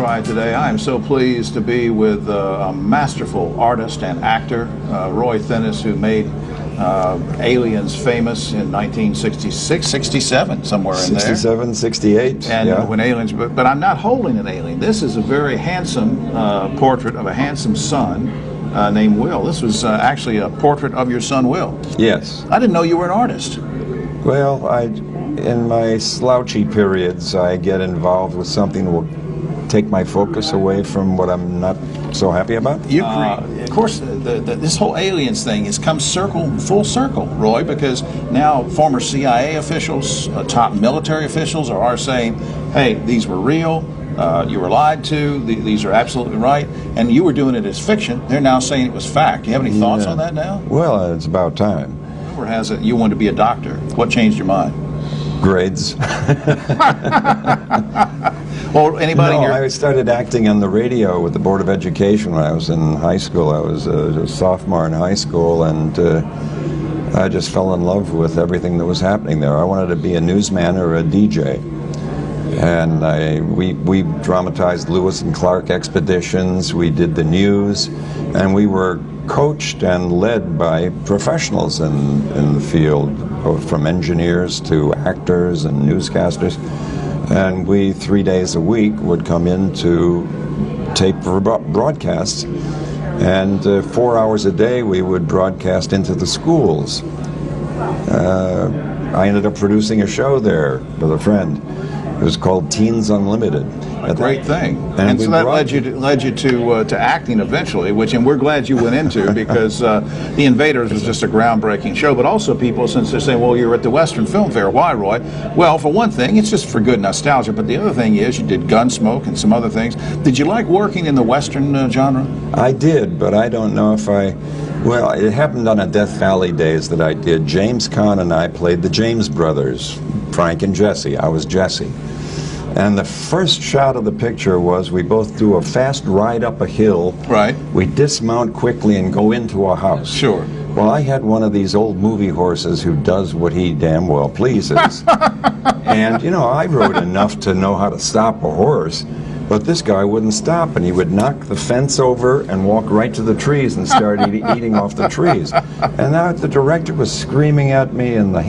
Try today. I am so pleased to be with a masterful artist and actor, Roy Thinnes, who made Aliens famous in 1966, 67, somewhere in there. 67, 68. And yeah. when aliens, but I'm not holding an alien. This is a very handsome portrait of a handsome son named Will. This was actually a portrait of your son, Will. Yes. I didn't know you were an artist. Well, in my slouchy periods, I get involved with something that will take my focus away from what I'm not so happy about. You agree. Of course, this whole aliens thing has come full circle, Roy, because now former CIA officials, top military officials are saying, hey, these were real, you were lied to, these are absolutely right, and you were doing it as fiction. They're now saying it was fact. Do you have any thoughts on that now? Well, it's about time. Or has it, you wanted to be a doctor? What changed your mind? Grades. Well, anybody? No, I started acting on the radio with the Board of Education when I was in high school. I was a sophomore in high school, and I just fell in love with everything that was happening there. I wanted to be a newsman or a DJ. And we dramatized Lewis and Clark expeditions, we did the news, and we were coached and led by professionals in the field, from engineers to actors and newscasters. And we, 3 days a week, would come in to tape for broadcasts. And 4 hours a day we would broadcast into the schools. I ended up producing a show there with a friend. It was called Teens Unlimited. A great thing. And so that led you to acting eventually, and we're glad you went into, because The Invaders was just a groundbreaking show. But also people, since they're saying, well, you're at the Western Film Fair. Why, Roy? Well, for one thing, it's just for good nostalgia. But the other thing is you did Gunsmoke and some other things. Did you like working in the Western genre? I did, but I don't know if well, it happened on a Death Valley days that I did. James Caan and I played the James brothers, Frank and Jesse. I was Jesse. And the first shot of the picture was we both do a fast ride up a hill. Right. We dismount quickly and go into a house. Sure. Well, I had one of these old movie horses who does what he damn well pleases. And, I rode enough to know how to stop a horse, but this guy wouldn't stop, and he would knock the fence over and walk right to the trees and start eating off the trees. And now the director was screaming at me, and the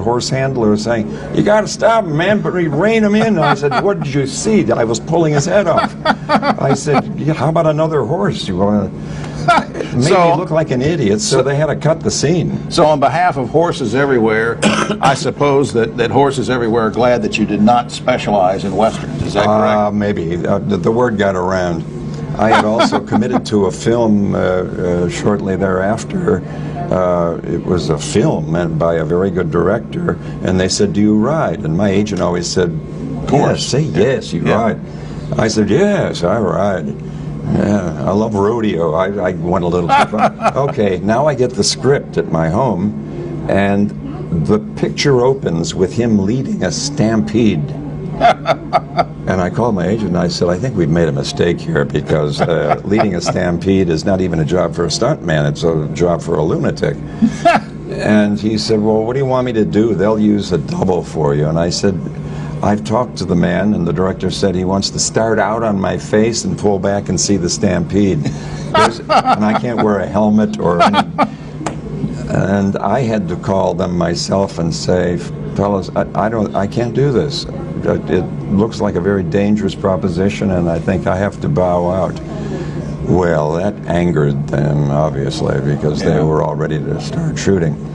horse handler, was saying, you got to stop him, man, but rein him in. And I said, what did you see? I was pulling his head off. I said, how about another horse? You want to... Made me look like an idiot, so they had to cut the scene. So on behalf of horses everywhere, I suppose that horses everywhere are glad that you did not specialize in Westerns. Is that correct? Maybe. The word got around. I had also committed to a film shortly thereafter. It was a film meant by a very good director, and they said, do you ride? And my agent always said, yes, say yes, you ride. I said, yes, I ride. Yeah, I love rodeo. I went a little too far. Okay, now I get the script at my home, and the picture opens with him leading a stampede. And I called my agent and I said, I think we've made a mistake here, because leading a stampede is not even a job for a stuntman, it's a job for a lunatic. And he said, well, what do you want me to do? They'll use a double for you. And I said, I've talked to the man, and the director said he wants to start out on my face and pull back and see the stampede. And I can't wear a helmet or anything. And I had to call them myself and say, fellas, I can't do this. It looks like a very dangerous proposition, and I think I have to bow out. Well, that angered them, obviously, because they were all ready to start shooting.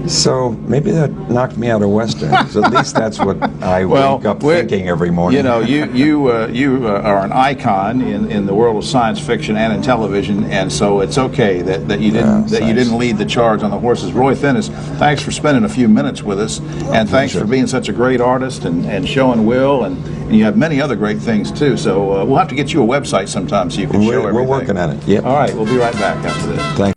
So maybe that knocked me out of Westerns. At least that's what I wake up thinking every morning. You are an icon in the world of science fiction and in television, and so it's okay that you didn't lead the charge on the horses. Roy Thinnes, thanks for spending a few minutes with us, and thanks for being such a great artist and showing Will, and you have many other great things too. So we'll have to get you a website sometime so you can show everything. We're working on it. Yep. All right, we'll be right back after this. Thanks.